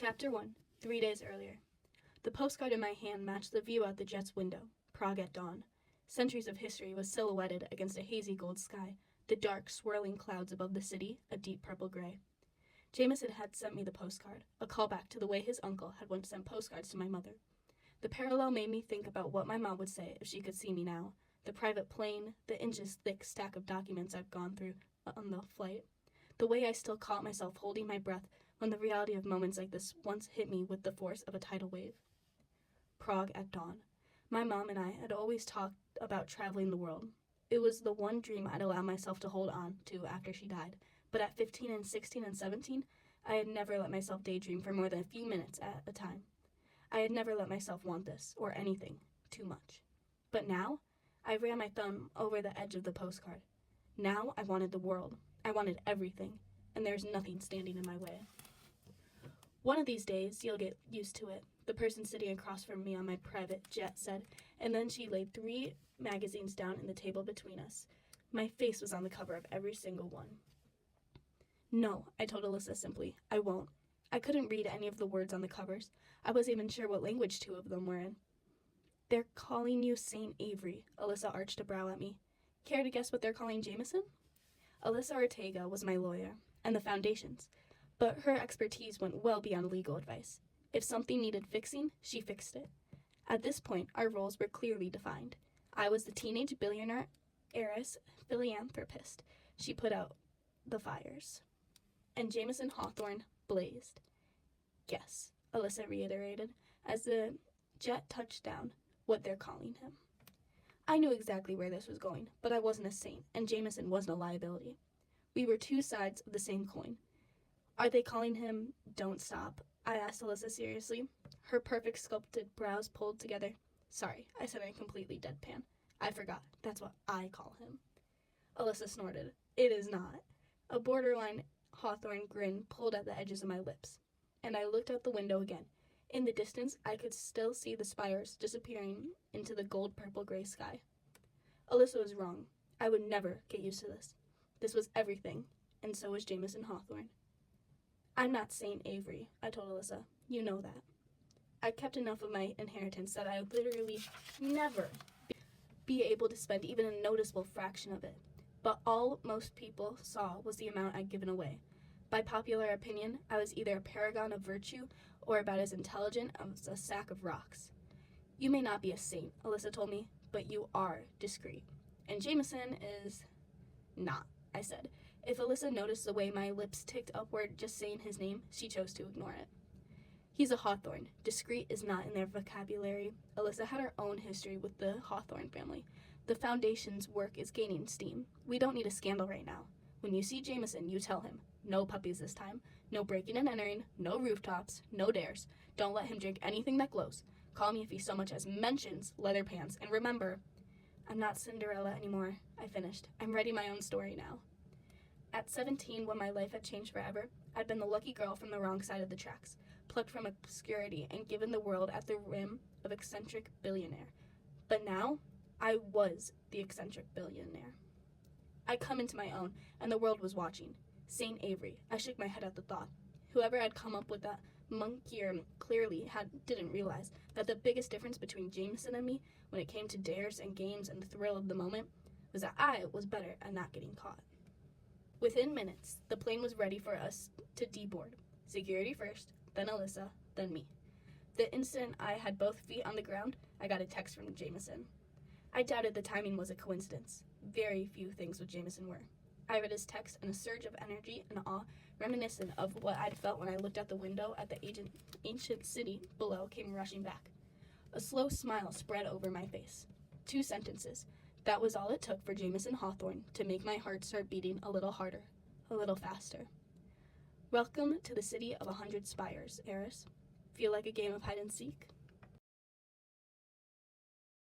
Chapter 1, 3 days earlier. The postcard in my hand matched the view out the jet's window, Prague at dawn. Centuries of history was silhouetted against a hazy gold sky, the dark, swirling clouds above the city a deep purple gray. Jameson had sent me the postcard, a callback to the way his uncle had once sent postcards to my mother. The parallel made me think about what my mom would say if she could see me now, the private plane, the inches-thick stack of documents I've gone through on the flight, the way I still caught myself holding my breath when the reality of moments like this once hit me with the force of a tidal wave. Prague at dawn. My mom and I had always talked about traveling the world. It was the one dream I'd allow myself to hold on to after she died, but at 15 and 16 and 17, I had never let myself daydream for more than a few minutes at a time. I had never let myself want this, or anything, too much. But now, I ran my thumb over the edge of the postcard. Now I wanted the world. I wanted everything, and there's nothing standing in my way. One of these days, you'll get used to it, the person sitting across from me on my private jet said, and then she laid 3 magazines down on the table between us. My face was on the cover of every single one. No, I told Alyssa simply, I won't. I couldn't read any of the words on the covers. I wasn't even sure what language 2 of them were in. They're calling you St. Avery, Alyssa arched a brow at me. Care to guess what they're calling Jameson? Alyssa Ortega was my lawyer, and the foundations, but her expertise went well beyond legal advice. If something needed fixing, she fixed it. At this point, our roles were clearly defined. I was the teenage billionaire heiress philanthropist. She put out the fires. And Jameson Hawthorne blazed. Yes, Alyssa reiterated, as the jet touched down, what they're calling him. I knew exactly where this was going, but I wasn't a saint, and Jameson wasn't a liability. We were 2 sides of the same coin. Are they calling him Don't Stop? I asked Alyssa seriously, her perfect sculpted brows pulled together. Sorry, I said in completely deadpan. I forgot. That's what I call him. Alyssa snorted. It is not. A borderline Hawthorne grin pulled at the edges of my lips, and I looked out the window again. In the distance, I could still see the spires disappearing into the gold-purple-gray sky. Alyssa was wrong. I would never get used to this. This was everything, and so was Jameson Hawthorne. I'm not St. Avery, I told Alyssa. You know that. I kept enough of my inheritance that I would literally never be able to spend even a noticeable fraction of it. But all most people saw was the amount I'd given away. By popular opinion, I was either a paragon of virtue or about as intelligent as a sack of rocks. You may not be a saint, Alyssa told me, but you are discreet. And Jameson is not, I said. If Alyssa noticed the way my lips ticked upward just saying his name, she chose to ignore it. He's a Hawthorne. Discreet is not in their vocabulary. Alyssa had her own history with the Hawthorne family. The foundation's work is gaining steam. We don't need a scandal right now. When you see Jameson, you tell him, no puppies this time, no breaking and entering, no rooftops, no dares. Don't let him drink anything that glows. Call me if he so much as mentions leather pants. And remember, I'm not Cinderella anymore, I finished. I'm writing my own story now. At 17, when my life had changed forever, I'd been the lucky girl from the wrong side of the tracks, plucked from obscurity and given the world at the rim of eccentric billionaire. But now, I was the eccentric billionaire. I'd come into my own, and the world was watching. St. Avery. I shook my head at the thought. Whoever had come up with that monkey clearly didn't realize that the biggest difference between Jameson and me, when it came to dares and games and the thrill of the moment, was that I was better at not getting caught. Within minutes, the plane was ready for us to deboard. Security first, then Alyssa, then me. The instant I had both feet on the ground, I got a text from Jameson. I doubted the timing was a coincidence. Very few things with Jameson were. I read his text, and a surge of energy and awe, reminiscent of what I'd felt when I looked out the window at the ancient city below, came rushing back. A slow smile spread over my face. 2 sentences. That was all it took for Jameson Hawthorne to make my heart start beating a little harder, a little faster. Welcome to the city of 100 spires, heiress. Feel like a game of hide and seek?